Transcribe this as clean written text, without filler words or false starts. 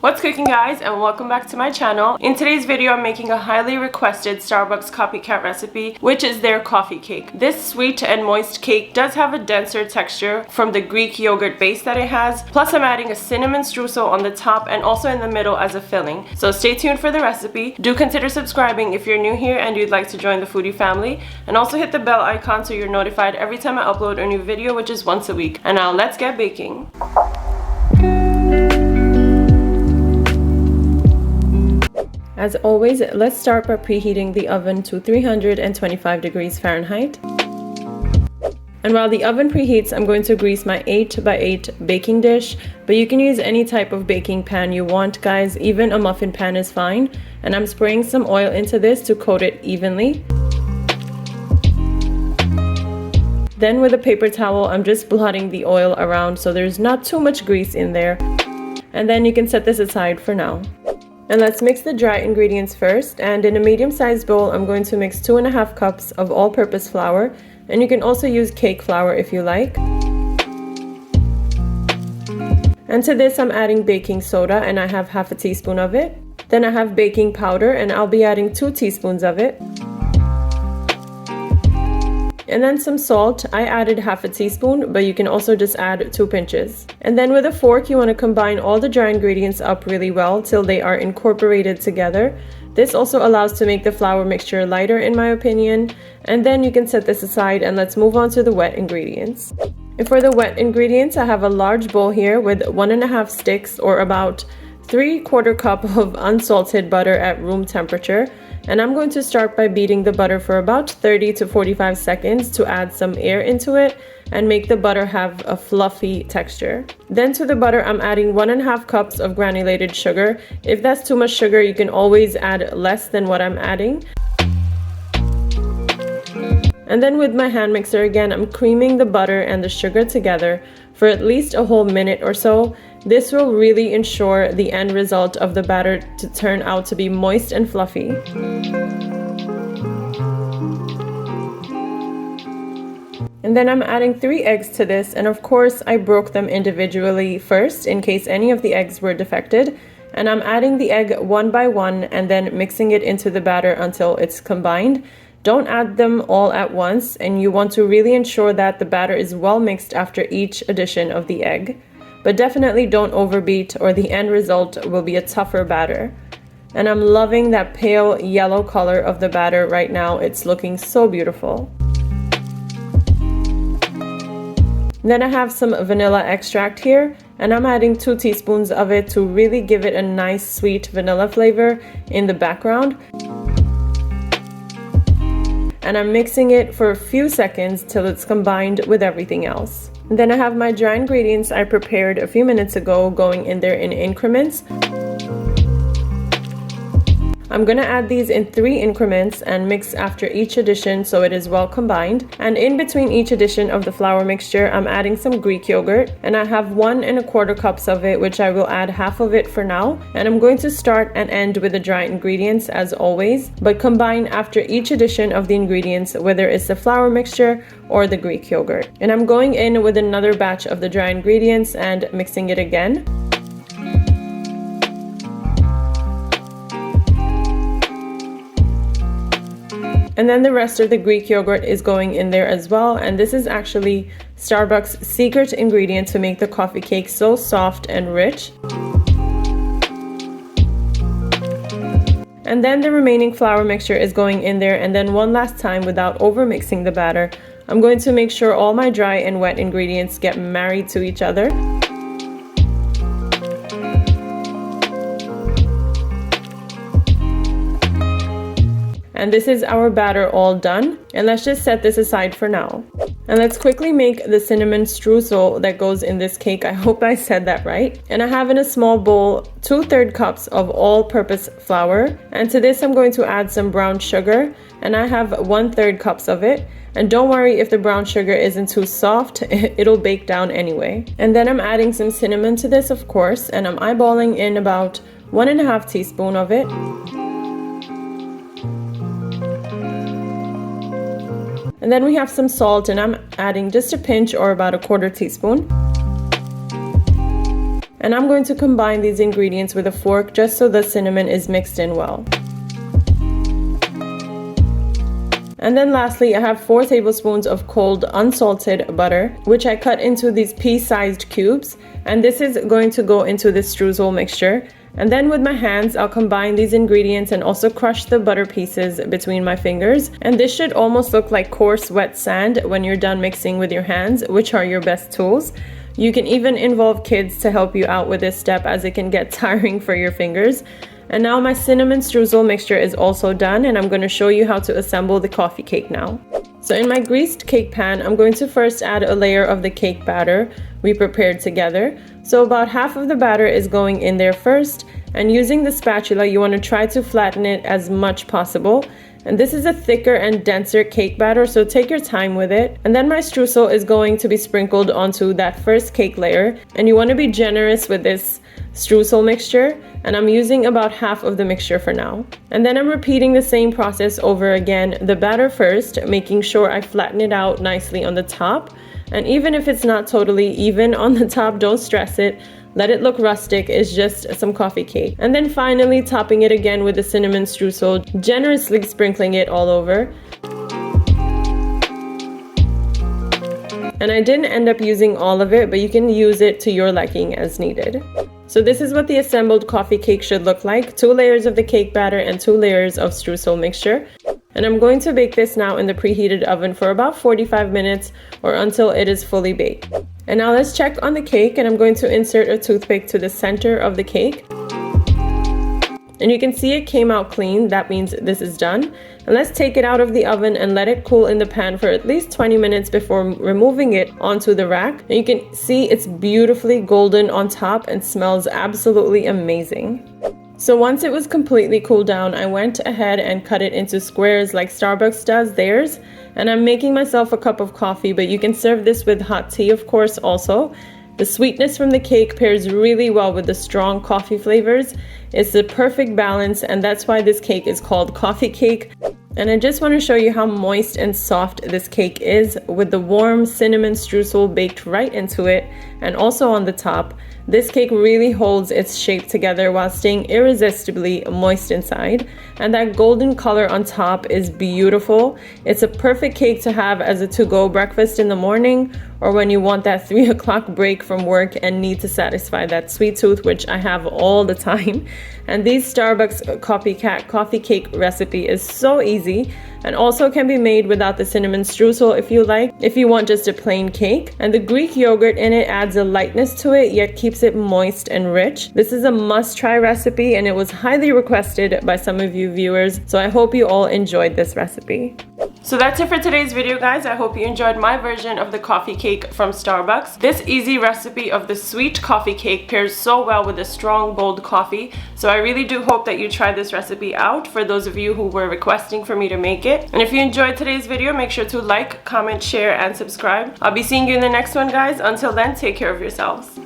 What's cooking, guys, and welcome back to my channel. In today's video, I'm making a highly requested Starbucks Copycat recipe, which is their coffee cake. This sweet and moist cake does have a denser texture from the Greek yogurt base that it has. Plus, I'm adding a cinnamon streusel on the top and also in the middle as a filling. So stay tuned for the recipe. Do consider subscribing if you're new here and you'd like to join the foodie family. And also hit the bell icon so you're notified every time I upload a new video, which is once a week. And now let's get baking. As always, let's start by preheating the oven to 325 degrees Fahrenheit. And while the oven preheats, I'm going to grease my 8x8 baking dish, but you can use any type of baking pan you want, guys. Even a muffin pan is fine. And I'm spraying some oil into this to coat it evenly. Then with a paper towel, I'm just blotting the oil around so there's not too much grease in there. And then you can set this aside for now. And let's mix the dry ingredients first, and in a medium-sized bowl I'm going to mix 2.5 cups of all-purpose flour, and you can also use cake flour if you like. And to this I'm adding baking soda, and I have half a teaspoon of it. Then I have baking powder, and I'll be adding 2 teaspoons of it. And then some salt. I added half a teaspoon, but you can also just add 2 pinches. And then with a fork, you want to combine all the dry ingredients up really well till they are incorporated together. This also allows to make the flour mixture lighter, in my opinion. And then you can set this aside, and let's move on to the wet ingredients. And for the wet ingredients, I have a large bowl here with 1.5 sticks, or about 3/4 cup of unsalted butter at room temperature. And I'm going to start by beating the butter for about 30 to 45 seconds to add some air into it and make the butter have a fluffy texture. Then to the butter, I'm adding 1.5 cups of granulated sugar. If that's too much sugar, you can always add less than what I'm adding. And then with my hand mixer again, I'm creaming the butter and the sugar together for at least a whole minute or so. This will really ensure the end result of the batter to turn out to be moist and fluffy. And then I'm adding 3 eggs to this, and of course I broke them individually first in case any of the eggs were defected. And I'm adding the egg one by one and then mixing it into the batter until it's combined. Don't add them all at once, and you want to really ensure that the batter is well mixed after each addition of the egg. But definitely don't overbeat or the end result will be a tougher batter. And I'm loving that pale yellow color of the batter right now. It's looking so beautiful. Then I have some vanilla extract here, and I'm adding 2 teaspoons of it to really give it a nice sweet vanilla flavor in the background. And I'm mixing it for a few seconds till it's combined with everything else. And then I have my dry ingredients I prepared a few minutes ago going in there in increments. I'm gonna add these in 3 increments and mix after each addition so it is well combined. And in between each addition of the flour mixture, I'm adding some Greek yogurt, and I have 1.25 cups of it, which I will add half of it for now. And I'm going to start and end with the dry ingredients as always, but combine after each addition of the ingredients, whether it's the flour mixture or the Greek yogurt. And I'm going in with another batch of the dry ingredients and mixing it again. And then the rest of the Greek yogurt is going in there as well. And this is actually Starbucks' secret ingredient to make the coffee cake so soft and rich. And then the remaining flour mixture is going in there. And then one last time, without over mixing the batter, I'm going to make sure all my dry and wet ingredients get married to each other. And this is our batter all done. And let's just set this aside for now. And let's quickly make the cinnamon streusel that goes in this cake. I hope I said that right. And I have in a small bowl 2/3 cups of all-purpose flour. And to this I'm going to add some brown sugar. And I have 1/3 cups of it. And don't worry if the brown sugar isn't too soft, it'll bake down anyway. And then I'm adding some cinnamon to this, of course. And I'm eyeballing in about 1.5 teaspoons of it. And then we have some salt, and I'm adding just a pinch or about 1/4 teaspoon. And I'm going to combine these ingredients with a fork just so the cinnamon is mixed in well. And then lastly, I have 4 tablespoons of cold unsalted butter, which I cut into these pea-sized cubes. And this is going to go into the streusel mixture. And then with my hands, I'll combine these ingredients and also crush the butter pieces between my fingers. And this should almost look like coarse wet sand when you're done mixing with your hands, which are your best tools. You can even involve kids to help you out with this step, as it can get tiring for your fingers. And now my cinnamon streusel mixture is also done, and I'm going to show you how to assemble the coffee cake now. So in my greased cake pan, I'm going to first add a layer of the cake batter we prepared together. So about half of the batter is going in there first, and using the spatula, you want to try to flatten it as much possible. And this is a thicker and denser cake batter, so take your time with it. And then my streusel is going to be sprinkled onto that first cake layer, and you want to be generous with this streusel mixture, and I'm using about half of the mixture for now. And then I'm repeating the same process over again, the batter first, making sure I flatten it out nicely on the top. And even if it's not totally even on the top, don't stress it. Let it look rustic, it's just some coffee cake. And then finally topping it again with the cinnamon streusel, generously sprinkling it all over. And I didn't end up using all of it, but you can use it to your liking as needed. So this is what the assembled coffee cake should look like: 2 layers of the cake batter and 2 layers of streusel mixture. And I'm going to bake this now in the preheated oven for about 45 minutes or until it is fully baked. And now let's check on the cake, and I'm going to insert a toothpick to the center of the cake. And you can see it came out clean. That means this is done. And let's take it out of the oven and let it cool in the pan for at least 20 minutes before removing it onto the rack. And you can see it's beautifully golden on top and smells absolutely amazing. So once it was completely cooled down, I went ahead and cut it into squares like Starbucks does theirs. And I'm making myself a cup of coffee, but you can serve this with hot tea, of course, also. The sweetness from the cake pairs really well with the strong coffee flavors. It's the perfect balance, and that's why this cake is called coffee cake. And I just want to show you how moist and soft this cake is, with the warm cinnamon streusel baked right into it and also on the top. This cake really holds its shape together while staying irresistibly moist inside. And that golden color on top is beautiful. It's a perfect cake to have as a to-go breakfast in the morning, or when you want that 3 o'clock break from work and need to satisfy that sweet tooth, which I have all the time. And these Starbucks Copycat coffee cake recipe is so easy, and also can be made without the cinnamon streusel if you want just a plain cake. And the Greek yogurt in it adds a lightness to it, yet keeps it moist and rich. This is a must-try recipe, and it was highly requested by some of you viewers, so I hope you all enjoyed this recipe. So that's it for today's video, guys. I hope you enjoyed my version of the coffee cake from Starbucks. This easy recipe of the sweet coffee cake pairs so well with a strong, bold coffee. So I really do hope that you try this recipe out, for those of you who were requesting for me to make it. And if you enjoyed today's video, make sure to like, comment, share, and subscribe. I'll be seeing you in the next one, guys. Until then, take care of yourselves.